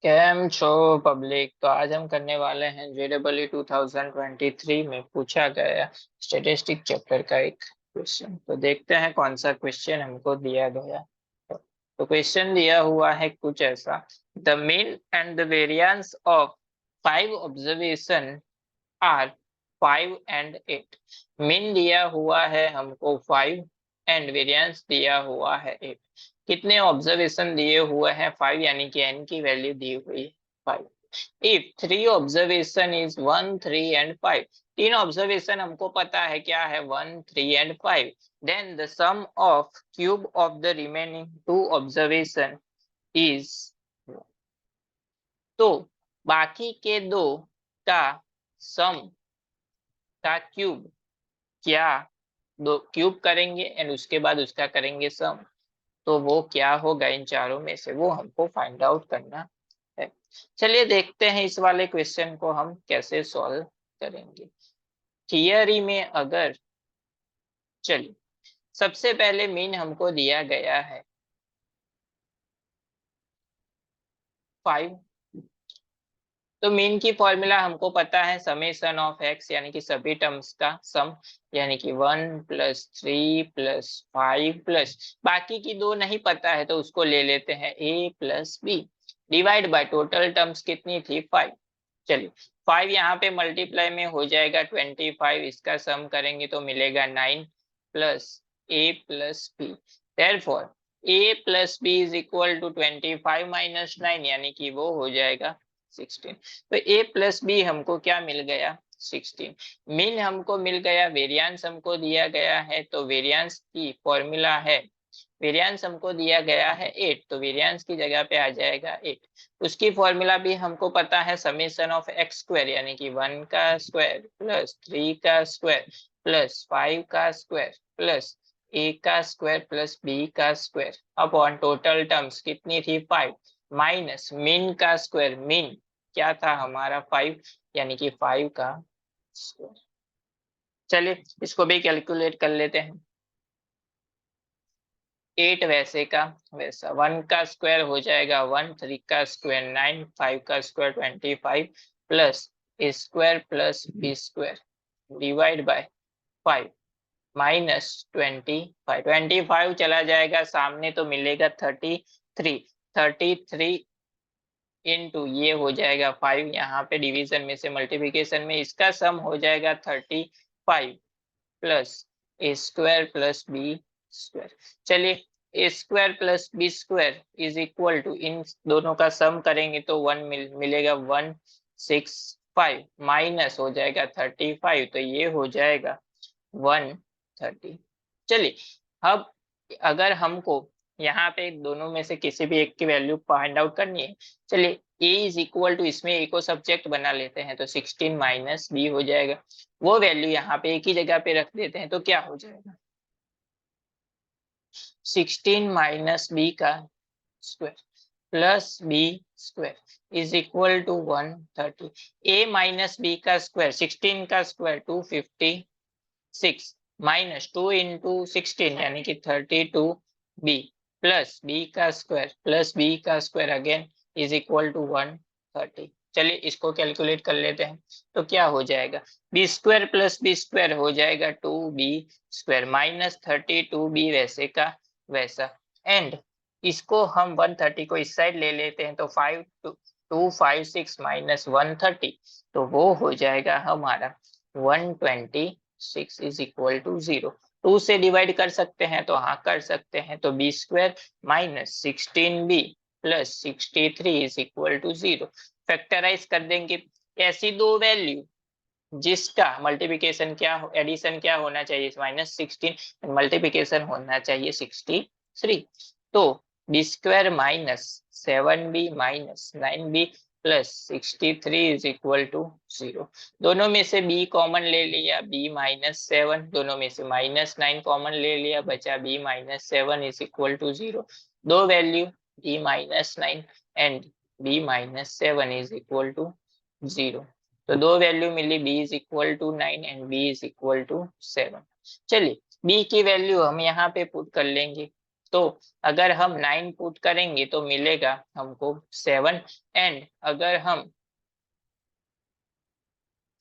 Cam छो public. तो आज हम करने वाले हैं JEE 2023 में पूछा गया स्टेटिस्टिक चैप्टर का एक क्वेश्चन। तो देखते हैं कौन सा क्वेश्चन हमको दिया गया। तो क्वेश्चन दिया हुआ है कुछ ऐसा। The mean and the variance of 5 observation are 5 and 8। Mean दिया हुआ है हमको 5 एंड वेरियंस दिया हुआ है 8। कितने ऑब्जर्वेशन दिए हुए हैं 5, यानी कि एन की वैल्यू दी हुई है 5। If 3 observation is 1, 3 and 5। 3 observation हमको पता है क्या है, 1, 3 and 5। Then the sum of cube of the remaining 2 observation is. तो बाकी के दो का सम का क्यूब, क्या दो क्यूब करेंगे एंड उसके बाद उसका करेंगे सम, तो वो क्या होगा इन चारों में से, वो हमको फाइंड आउट करना है। चलिए देखते हैं इस वाले क्वेश्चन को हम कैसे सॉल्व करेंगे थियरी में। अगर चलिए सबसे पहले मीन हमको दिया गया है 5। तो मीन की फॉर्मूला हमको पता है समेशन ऑफ एक्स, यानी कि सभी टर्म्स का सम, यानी कि 1 + 3 + 5 प्लस बाकी की दो नहीं पता है तो उसको ले लेते हैं a + b divide by total terms कितनी थी 5। चलिए 5 यहाँ पे मल्टीप्लाई में हो जाएगा 25, इसका सम करेंगे तो मिलेगा 9 + a + b। Therefore a + b = 25 - 9, यानी कि वो हो जाएगा 16। तो a + b हमको क्या मिल गया 16। मीन हमको मिल गया, वेरिएंस हमको दिया गया है, तो वेरिएंस की फॉर्मूला है, वेरिएंस हमको दिया गया है 8, तो वेरिएंस की जगह पे आ जाएगा 8। उसकी फॉर्मूला भी हमको पता है समेशन ऑफ एक्स स्क्वायर, यानी कि 1 का स्क्वायर प्लस 3 का स्क्वायर प्लस 5 का स्क्वायर प्लस ए का स्क्वायर प्लस बी का स्क्वायर अपॉन टोटल टर्म्स कितनी थी 5 माइनस मीन का स्क्वायर। मीन क्या था हमारा 5, यानी कि 5 का स्क्वायर। चलिए इसको भी कैलकुलेट कर लेते हैं। 8 वैसे का वैसा, 1 का स्क्वायर हो जाएगा 1, 3 का स्क्वायर 9, 5 का square 25 plus A square plus B square divide by 5 minus 25 चला जाएगा सामने तो मिलेगा 33। 33 इंटू ये हो जाएगा 5, यहाँ पे डिवीजन में से मल्टीप्लिकेशन में इसका सम हो जाएगा 35 plus A square plus B square. चलिए A square plus B square is equal to, इन दोनों का सम करेंगे तो 1 मिलेगा 165 माइनस हो जाएगा 35, तो ये हो जाएगा 130। चलिए अब अगर हमको यहाँ पे दोनों में से किसी भी एक की वैल्यू फाइंड आउट करनी है, चलिए a = इसमें a को सब्जेक्ट बना लेते हैं तो 16 माइनस b हो जाएगा। वो वैल्यू यहाँ पे एक ही जगह पे रख देते हैं तो क्या हो जाएगा 16 माइनस b का square plus b square is equal to 130। a minus b का स्क्वायर 16 का स्क्वायर 256 माइनस 2 इंटू 16 यानी कि 32b प्लस b का स्क्वायर प्लस b का square again is equal to 130। चलिए इसको कैलकुलेट कर लेते हैं तो क्या हो जाएगा B square plus B square हो जाएगा 2b² माइनस 32b वैसे का वैसा। एंड इसको हम 130 को इस साइड ले लेते हैं तो 256 माइनस 130, तो वो हो जाएगा हमारा 126 इज इक्वल टू 0। 2 से डिवाइड कर सकते हैं तो हाँ कर सकते हैं, तो b² minus 16b plus 63 is equal to 0। Factorise कर देंगे ऐसी दो वैल्यू जिसका मल्टीप्लिकेशन क्या एडिशन क्या होना चाहिए -16, मल्टीप्लिकेशन होना चाहिए 63। तो b² minus 7b minus 9b plus 63 is equal to 0। दोनों में से b कॉमन ले लिया, b-7, दोनों में से -9 कॉमन ले लिया, बचा b-7 इज इक्वल टू 0। दो value b-9 and b-7 is equal to 0। तो दो वैल्यू मिली, b is equal to 9 and b is equal to 7। चलिए b की वैल्यू हम यहाँ पे पुट कर लेंगे तो अगर हम 9 पुट करेंगे तो मिलेगा हमको 7, एंड अगर हम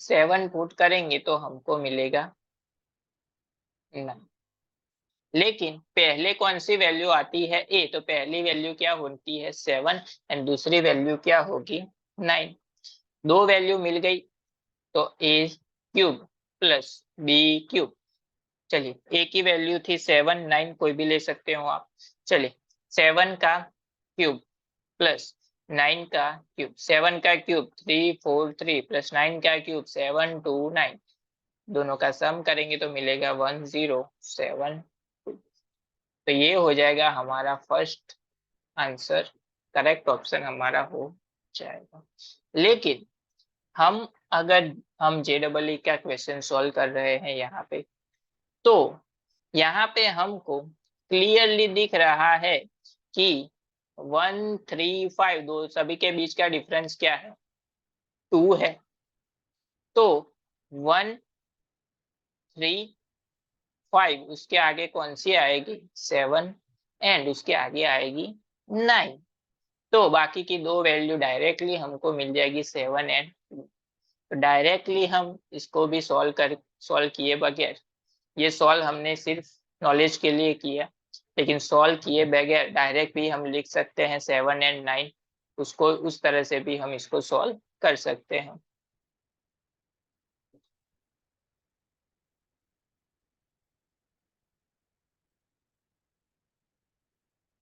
7 पुट करेंगे तो हमको मिलेगा 9। लेकिन पहले कौन सी वैल्यू आती है ए, तो पहली वैल्यू क्या होती है 7 एंड दूसरी वैल्यू क्या होगी 9। दो वैल्यू मिल गई तो ए क्यूब प्लस बी क्यूब। चलिए ए की वैल्यू थी 7, 9 कोई भी ले सकते हो आप। चलिए 7 का क्यूब प्लस 9 का क्यूब, 7 का क्यूब 343 प्लस 9 का क्यूब 729, दोनों का सम करेंगे तो मिलेगा 1072। तो ये हो जाएगा हमारा फर्स्ट आंसर, करेक्ट ऑप्शन हमारा हो जाएगा। लेकिन हम अगर हम JEE का क्वेश्चन सॉल्व कर रहे हैं यहाँ पे, तो यहाँ पे हमको क्लियरली दिख रहा है कि 135 दो सभी के बीच का डिफरेंस क्या है 2 है। तो 135 उसके आगे कौन सी आएगी 7, एंड उसके आगे आएगी 9। तो बाकी की दो वैल्यू डायरेक्टली हमको मिल जाएगी 7 एंड 2। तो डायरेक्टली हम इसको भी सॉल्व किए बगैर, ये सॉल्व हमने सिर्फ नॉलेज के लिए किया, लेकिन सॉल्व किए बगैर डायरेक्ट भी हम लिख सकते हैं 7 एंड 9, उसको उस तरह से भी हम इसको सॉल्व कर सकते हैं।